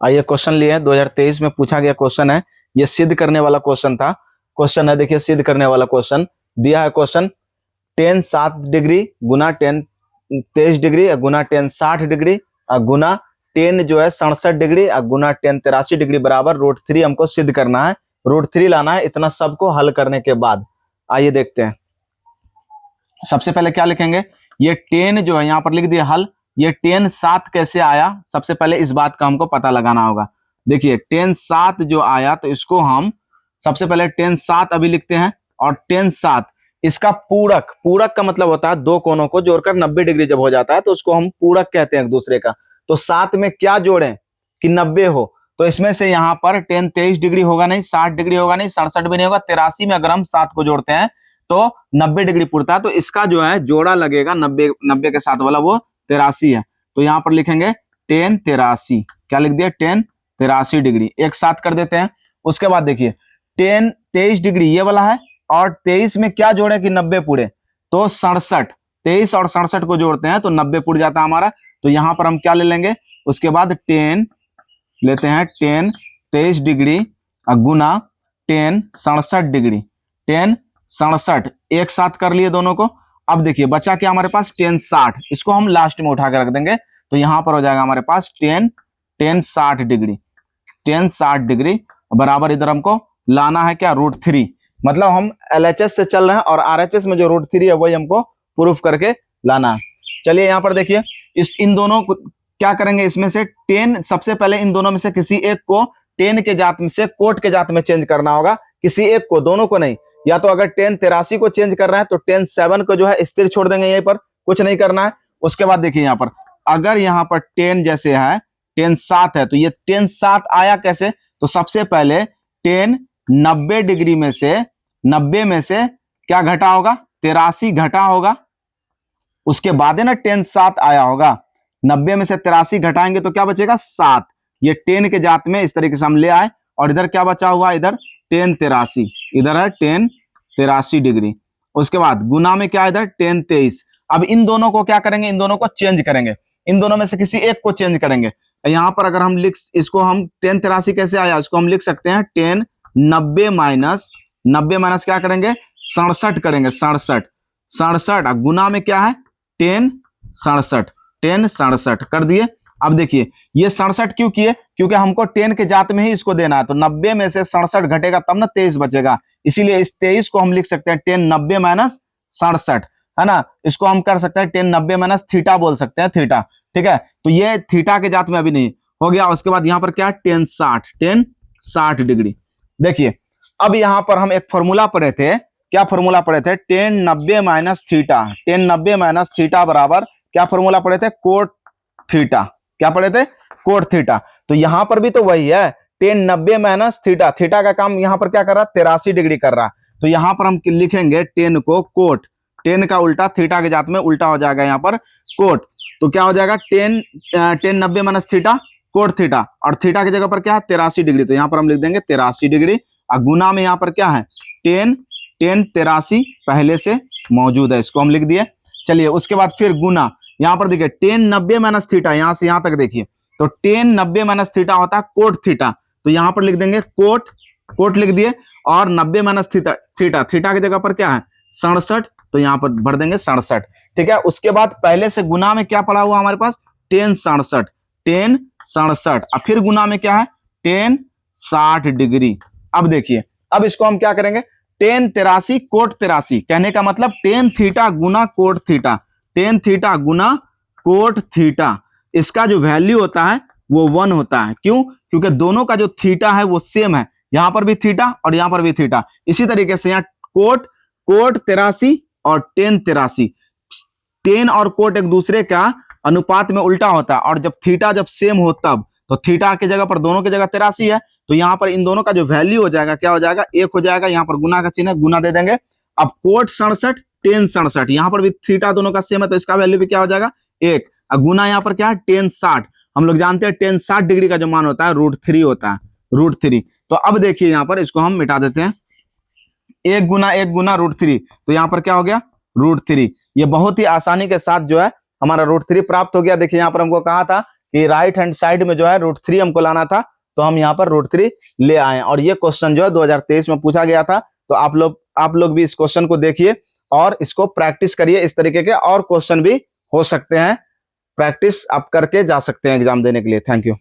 आइए क्वेश्चन लिए 2023 में पूछा गया क्वेश्चन है। ये सिद्ध करने वाला क्वेश्चन था। क्वेश्चन है, देखिए सिद्ध करने वाला क्वेश्चन दिया है। क्वेश्चन टेन 7 डिग्री गुना टेन 23 डिग्री गुना टेन 60 डिग्री गुना टेन जो है 67 डिग्री गुना टेन 83 डिग्री बराबर √3 हमको सिद्ध करना है। √3 लाना है। इतना सबको हल करने के बाद आइए देखते हैं। सबसे पहले क्या लिखेंगे, ये टेन जो है यहाँ पर लिख दिया हल। ये टेन 7 कैसे आया, सबसे पहले इस बात का हमको पता लगाना होगा। देखिए टेन 7 जो आया तो इसको हम सबसे पहले टेन 7 अभी लिखते हैं। और टेन 7 इसका पूरक, पूरक का मतलब होता है दो कोनों को जोड़कर 90 डिग्री जब हो जाता है तो उसको हम पूरक कहते हैं एक दूसरे का। तो 7 में क्या जोड़ें कि 90 हो, तो इसमें से यहाँ पर टेन 23 डिग्री होगा नहीं, 60 डिग्री होगा नहीं, 67 भी नहीं होगा, 83 में अगर हम 7 को जोड़ते हैं तो 90 डिग्री पुरता है। तो इसका जो है जोड़ा लगेगा 90 के साथ वाला, वो 83 है। तो यहाँ पर लिखेंगे टेन 83। क्या लिख दिया, टेन 83 डिग्री। एक साथ कर देते हैं। उसके बाद देखिए टेन 23 डिग्री ये वाला है और 23 में क्या जोड़े कि 90 पूरे, तो 67। 23 और 67 को जोड़ते हैं तो 90 पुर जाता है हमारा। तो यहाँ पर हम क्या ले लेंगे, उसके बाद टेन लेते हैं, टेन 23 डिग्री गुना टेन 67 डिग्री, टेन 67 एक साथ कर लिए दोनों को। अब देखिए बचा क्या हमारे पास, टेन 60। इसको हम लास्ट में उठा के रख देंगे तो यहां पर हो जाएगा हमारे पास टेन 60 डिग्री, टेन 60 डिग्री बराबर इधर हमको लाना है क्या, √3। मतलब हम LHS से चल रहे हैं और RHS में जो √3 है वही हमको प्रूफ करके लाना है। चलिए यहाँ पर देखिए इन दोनों को क्या करेंगे, इसमें से टेन सबसे पहले इन दोनों में से किसी एक को टेन के जात में से कोट के जात में चेंज करना होगा, किसी एक को, दोनों को नहीं। या तो अगर टेन 83 को चेंज कर रहे हैं तो टेन 7 को जो है स्थिर छोड़ देंगे, यहीं पर कुछ नहीं करना है। उसके बाद देखिए यहाँ पर अगर यहाँ पर टेन जैसे है टेन 7 है तो ये टेन 7 आया कैसे, तो सबसे पहले टेन 90 डिग्री में से 90 में से क्या घटा होगा, 83 घटा होगा, उसके बाद है ना टेन 7 आया होगा। 90 में से 83 घटाएंगे तो क्या बचेगा, 7। ये टेन के जात में इस तरीके से हम ले आए और इधर क्या बचा हुआ, इधर टेन 83, इधर है टेन 83 डिग्री। उसके बाद गुना में क्या, इधर टेन 23। अब इन दोनों को क्या करेंगे, इन दोनों को चेंज करेंगे, इन दोनों में से किसी एक को चेंज करेंगे। यहां पर अगर हम इसको हम टेन 83 कैसे आया, इसको हम लिख सकते हैं टेन 90 माइनस क्या करेंगे, 67 करेंगे, 67 गुना में क्या है, टेन 67 कर दिए। अब देखिए ये 67 क्यों किए, क्योंकि हमको टेन के जात में ही इसको देना है। तो 90 में से 67 घटेगा तब ना 23 बचेगा, इसीलिए इस 23 को हम लिख सकते हैं टेन 90 माइनस 67, है ना। इसको हम कर सकते हैं टेन 90 माइनस थीटा बोल सकते हैं, थीटा, ठीक है। तो ये थीटा के जात में अभी नहीं हो गया। उसके बाद यहाँ पर क्या है, टेन 60 डिग्री। देखिए अब यहाँ पर हम एक फॉर्मूला पढ़े थे, क्या फॉर्मूला पढ़े थे, ten 90 minus theta, ten 90 minus theta बराबर क्या फॉर्मूला पढ़े थे, कोट थीटा। क्या पढ़े थे, कोट थीटा। तो यहां पर भी तो वही है, टेन 90 माइनस थीटा, थीटा का काम यहां पर क्या कर रहा है, 83 डिग्री कर रहा है। तो यहां पर हम लिखेंगे टेन को कोट, टेन का उल्टा थीटा के जात में उल्टा हो जाएगा यहाँ पर कोट। तो क्या हो जाएगा, ten 90 minus theta cot theta, और थीटा की जगह पर क्या है, 83 डिग्री। तो यहाँ पर हम लिख देंगे 83 डिग्री। और गुना में यहाँ पर क्या है, टेन 83 पहले से मौजूद है, इसको हम लिख दिए। चलिए उसके बाद फिर गुना, यहां पर देखिए टेन 90 माइनस थीटा, यहां से यहां तक देखिए तो टेन 90 माइनस थीटा होता है कोट थीटा। तो यहां पर लिख देंगे कोट लिख दिए। और 90 माइनस थीटा की जगह पर क्या है, 67, तो यहां पर भर देंगे 67, ठीक है। उसके बाद पहले से गुना में क्या पड़ा हुआ हमारे पास, टेन 67 और फिर गुना में क्या है, टेन 60 डिग्री। अब देखिए अब इसको हम क्या करेंगे, टेन 83 कोट 83, कहने का मतलब टेन थीटा गुना कोट थीटा, टेन थीटा गुना कोट थीटा। इसका जो वैल्यू होता है वो 1 होता है। क्यों, क्योंकि दोनों का जो थीटा है वो सेम है, यहां पर भी थीटा और यहां पर भी थीटा। इसी तरीके से यहाँ कोट 83 और टेन 83, टेन और कोट एक दूसरे का अनुपात में उल्टा होता है, और जब थीटा जब सेम हो तब, तो थीटा की जगह पर दोनों की जगह 83 है, तो यहाँ पर इन दोनों का जो वैल्यू हो जाएगा क्या हो जाएगा, 1 हो जाएगा। यहाँ पर गुना का चिन्ह गुना दे देंगे। अब कोट 67 टेन 67, यहाँ पर भी थीटा दोनों का सेम है तो इसका वैल्यू भी क्या हो जाएगा, 1। अब गुना यहाँ पर क्या है, टेन 60, हम लोग जानते हैं टेन 60 डिग्री का जो मान होता है √3 होता है, √3। तो अब देखिए यहाँ पर इसको हम मिटा देते हैं, 1 गुना √3, तो यहाँ पर क्या हो गया, √3। ये बहुत ही आसानी के साथ जो है हमारा √3 प्राप्त हो गया। देखिए यहाँ पर हमको कहा था कि राइट हैंड साइड में जो है √3 हमको लाना था, तो हम यहाँ पर √3 ले आए। और ये क्वेश्चन जो है 2023 में पूछा गया था। तो आप लोग भी इस क्वेश्चन को देखिए और इसको प्रैक्टिस करिए। इस तरीके के और क्वेश्चन भी हो सकते हैं, प्रैक्टिस आप करके जा सकते हैं एग्जाम देने के लिए। Thank you.